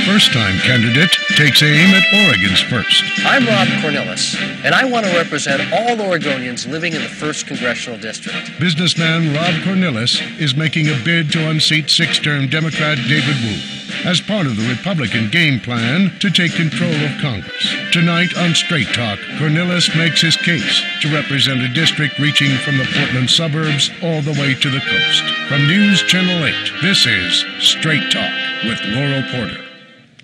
first-time candidate takes aim at Oregon's first. I'm Rob Cornilles, and I want to represent all Oregonians living in the 1st Congressional District. Businessman Rob Cornilles is making a bid to unseat six-term Democrat David Wu as part of the Republican game plan to take control of Congress. Tonight on Straight Talk, Cornilles makes his case to represent a district reaching from the Portland suburbs all the way to the coast. From News Channel 8, this is Straight Talk with Laurel Porter.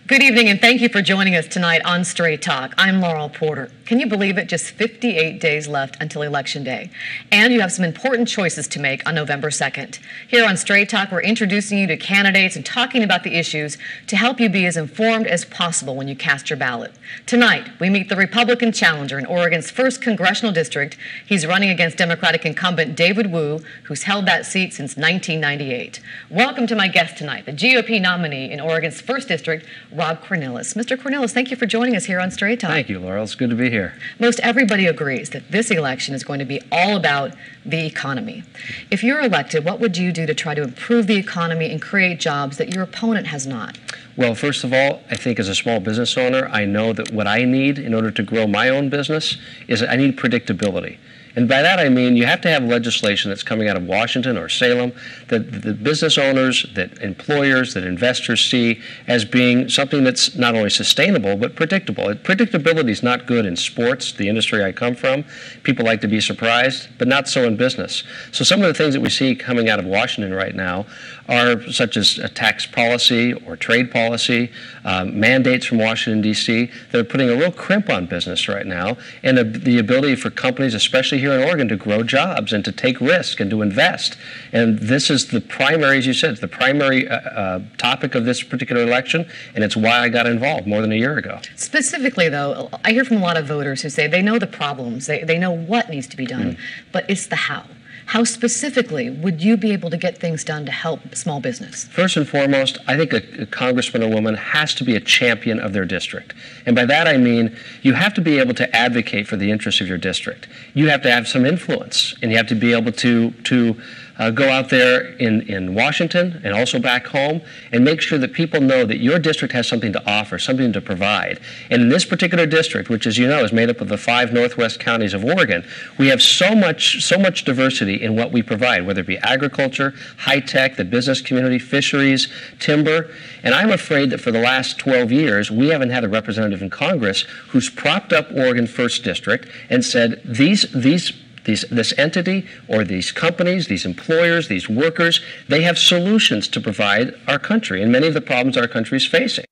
Good evening, and thank you for joining us tonight on Straight Talk. I'm Laurel Porter. Can you believe it? Just 58 days left until Election Day. And you have some important choices to make on November 2nd. Here on Straight Talk, we're introducing you to candidates and talking about the issues to help you be as informed as possible when you cast your ballot. Tonight, we meet the Republican challenger in Oregon's 1st Congressional District. He's running against Democratic incumbent David Wu, who's held that seat since 1998. Welcome to my guest tonight, the GOP nominee in Oregon's 1st District, Rob Cornilles. Mr. Cornilles, thank you for joining us here on Straight Talk. Thank you, Laurel. It's good to be here. Most everybody agrees that this election is going to be all about the economy. If you're elected, what would you do to try to improve the economy and create jobs that your opponent has not? Well, first of all, I think as a small business owner, I know that what I need in order to grow my own business is I need predictability. And by that I mean you have to have legislation that's coming out of Washington or Salem that the business owners, that employers, that investors see as being something that's not only sustainable but predictable. Predictability is not good in sports, the industry I come from. People like to be surprised, but not so in business. So some of the things that we see coming out of Washington right now are such as a tax policy or trade policy, mandates from Washington, D.C. that are putting a real crimp on business right now, and the ability for companies, especially here in Oregon, to grow jobs and to take risk and to invest. And this is the primary, as you said, the primary topic of this particular election, and it's why I got involved more than a year ago. Specifically, though, I hear from a lot of voters who say they know the problems, they know what needs to be done, but it's the how. How specifically would you be able to get things done to help small business? First and foremost, I think a congressman or woman has to be a champion of their district. And by that I mean you have to be able to advocate for the interests of your district. You have to have some influence, and you have to be able to go out there in Washington and also back home and make sure that people know that your district has something to offer, something to provide. And in this particular district, which as you know is made up of the 5 northwest counties of Oregon, we have so much diversity in what we provide, whether it be agriculture, high tech, the business community, fisheries, timber. And I'm afraid that for the last 12 years, we haven't had a representative in Congress who's propped up Oregon 1st District and said this entity or these companies, these employers, these workers, they have solutions to provide our country and many of the problems our country is facing.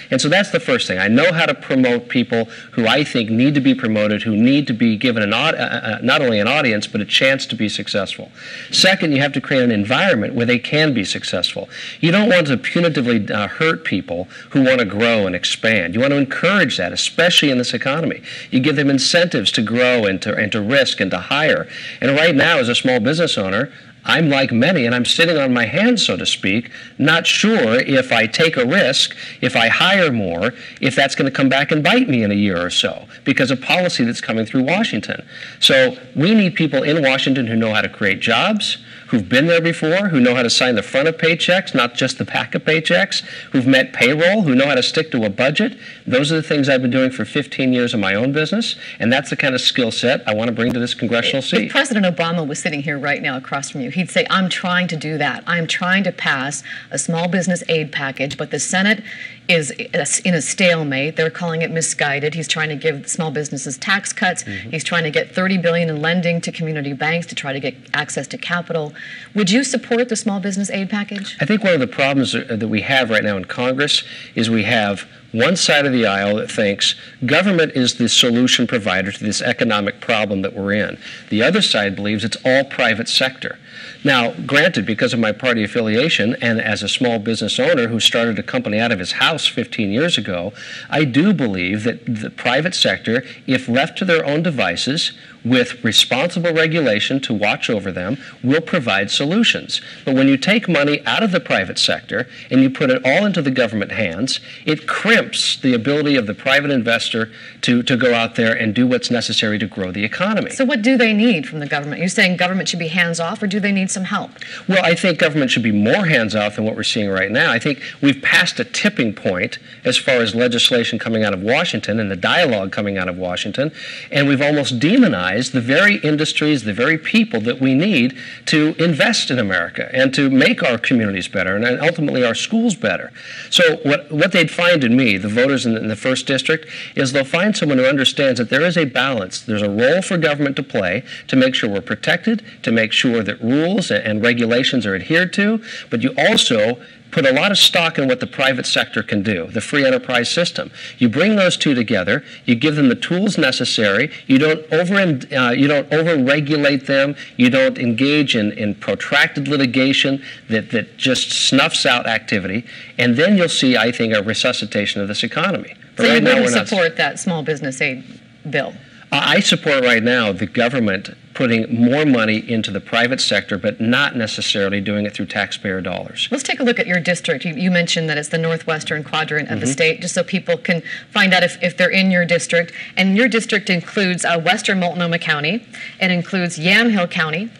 And so that's the first thing. I know how to promote people who I think need to be promoted, who need to be given not only an audience, but a chance to be successful. Second, you have to create an environment where they can be successful. You don't want to punitively hurt people who want to grow and expand. You want to encourage that, especially in this economy. You give them incentives to grow and to risk and to hire. And right now, as a small business owner, I'm like many, and I'm sitting on my hands, so to speak, not sure if I take a risk, if I hire more, if that's going to come back and bite me in a year or so because of policy that's coming through Washington. So we need people in Washington who know how to create jobs, who've been there before, who know how to sign the front of paychecks, not just the back of paychecks, who've met payroll, who know how to stick to a budget. Those are the things I've been doing for 15 years in my own business, and that's the kind of skill set I want to bring to this congressional seat. If President Obama was sitting here right now across from you, he'd say, I'm trying to do that. I'm trying to pass a small business aid package, but the Senate is in a stalemate. They're calling it misguided. He's trying to give small businesses tax cuts. He's trying to get $30 billion in lending to community banks to try to get access to capital. Would you support the small business aid package? I think one of the problems that we have right now in Congress is we have one side of the aisle that thinks government is the solution provider to this economic problem that we're in. The other side believes it's all private sector. Now, granted, because of my party affiliation and as a small business owner who started a company out of his house 15 years ago, I do believe that the private sector, if left to their own devices, with responsible regulation to watch over them, will provide solutions. But when you take money out of the private sector and you put it all into the government hands, it crimps the ability of the private investor to go out there and do what's necessary to grow the economy. So what do they need from the government? You're saying government should be hands-off, or do they need some help? Well, I think government should be more hands-off than what we're seeing right now. I think we've passed a tipping point as far as legislation coming out of Washington and the dialogue coming out of Washington, and we've almost demonized the very industries, the very people that we need to invest in America and to make our communities better and ultimately our schools better. So what they'd find in me, the voters in the 1st District, is they'll find someone who understands that there is a balance. There's a role for government to play to make sure we're protected, to make sure that rules and regulations are adhered to, but you also put a lot of stock in what the private sector can do, the free enterprise system. You bring those two together, you give them the tools necessary, you don't over-regulate them, you don't engage in protracted litigation that just snuffs out activity, and then you'll see, I think, a resuscitation of this economy. But so you wouldn't support that small business aid bill? I support right now the government putting more money into the private sector, but not necessarily doing it through taxpayer dollars. Let's take a look at your district. You mentioned that it's the northwestern quadrant of the state, just so people can find out if they're in your district. And your district includes western Multnomah County. It includes Yamhill County,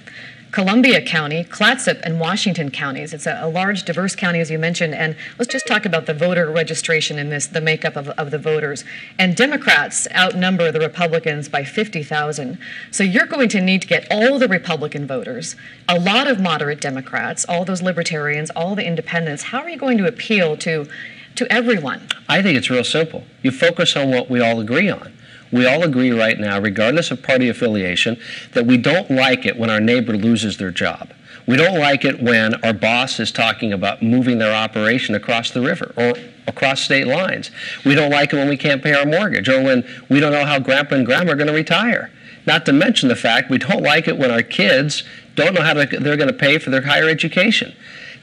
Columbia County, Clatsop, and Washington counties. It's a large, diverse county, as you mentioned. And let's just talk about the voter registration in this, the makeup of the voters. And Democrats outnumber the Republicans by 50,000. So you're going to need to get all the Republican voters, a lot of moderate Democrats, all those libertarians, all the independents. How are you going to appeal to everyone? I think it's real simple. You focus on what we all agree on. We all agree right now, regardless of party affiliation, that we don't like it when our neighbor loses their job. We don't like it when our boss is talking about moving their operation across the river or across state lines. We don't like it when we can't pay our mortgage or when we don't know how grandpa and grandma are going to retire. Not to mention the fact we don't like it when our kids don't know how they're going to pay for their higher education.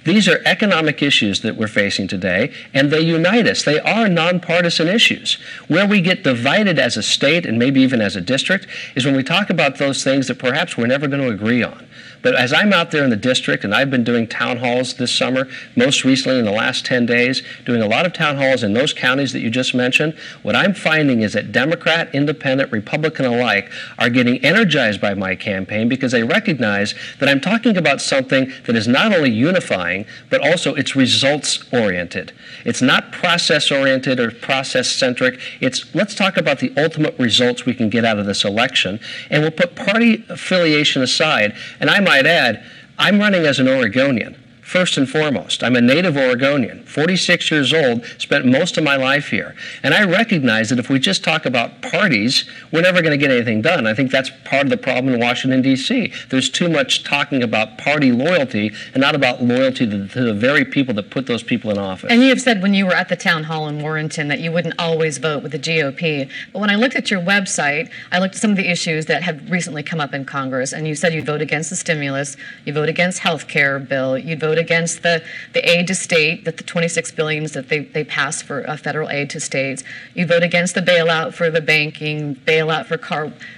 These are economic issues that we're facing today, and they unite us. They are nonpartisan issues. Where we get divided as a state and maybe even as a district is when we talk about those things that perhaps we're never going to agree on. But as I'm out there in the district, and I've been doing town halls this summer, most recently in the last 10 days, doing a lot of town halls in those counties that you just mentioned, what I'm finding is that Democrat, Independent, Republican alike are getting energized by my campaign because they recognize that I'm talking about something that is not only unifying, but also it's results-oriented. It's not process-oriented or process-centric. It's let's talk about the ultimate results we can get out of this election, and we'll put party affiliation aside. And I might add, I'm running as an Oregonian, first and foremost. I'm a native Oregonian, 46 years old, spent most of my life here. And I recognize that if we just talk about parties, we're never going to get anything done. I think that's part of the problem in Washington, D.C. There's too much talking about party loyalty and not about loyalty to the very people that put those people in office. And you have said when you were at the town hall in Warrenton that you wouldn't always vote with the GOP. But when I looked at your website, I looked at some of the issues that have recently come up in Congress, and you said you'd vote against the stimulus, you vote against health care bill, you'd vote against the aid to state, that the $26 billion that they passed for federal aid to states. You vote against the bailout for the banking, bailout for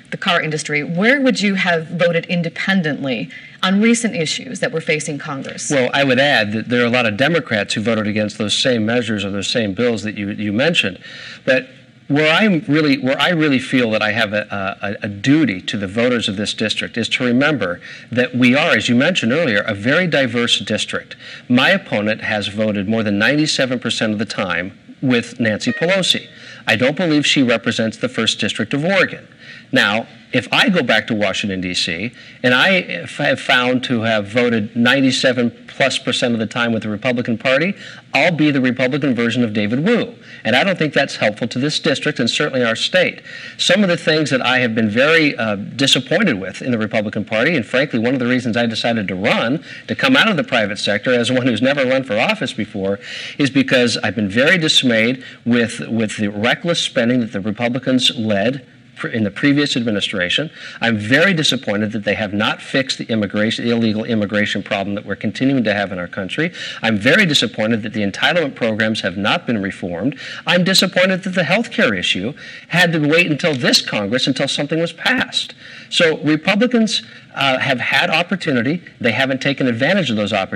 the car industry. Where would you have voted independently on recent issues that were facing Congress? Well, I would add that there are a lot of Democrats who voted against those same measures or those same bills that you mentioned. But where I really feel that I have a duty to the voters of this district is to remember that we are, as you mentioned earlier, a very diverse district. My opponent has voted more than 97% of the time with Nancy Pelosi. I don't believe she represents the 1st District of Oregon. Now, if I go back to Washington, D.C., and I have found to have voted 97+% of the time with the Republican Party, I'll be the Republican version of David Wu. And I don't think that's helpful to this district and certainly our state. Some of the things that I have been very disappointed with in the Republican Party, and frankly, one of the reasons I decided to run, to come out of the private sector as one who's never run for office before, is because I've been very dismayed with the reckless spending that the Republicans led in the previous administration. I'm very disappointed that they have not fixed the illegal immigration problem that we're continuing to have in our country. I'm very disappointed that the entitlement programs have not been reformed. I'm disappointed that the health care issue had to wait until this Congress until something was passed. So Republicans have had opportunity. They haven't taken advantage of those opportunities.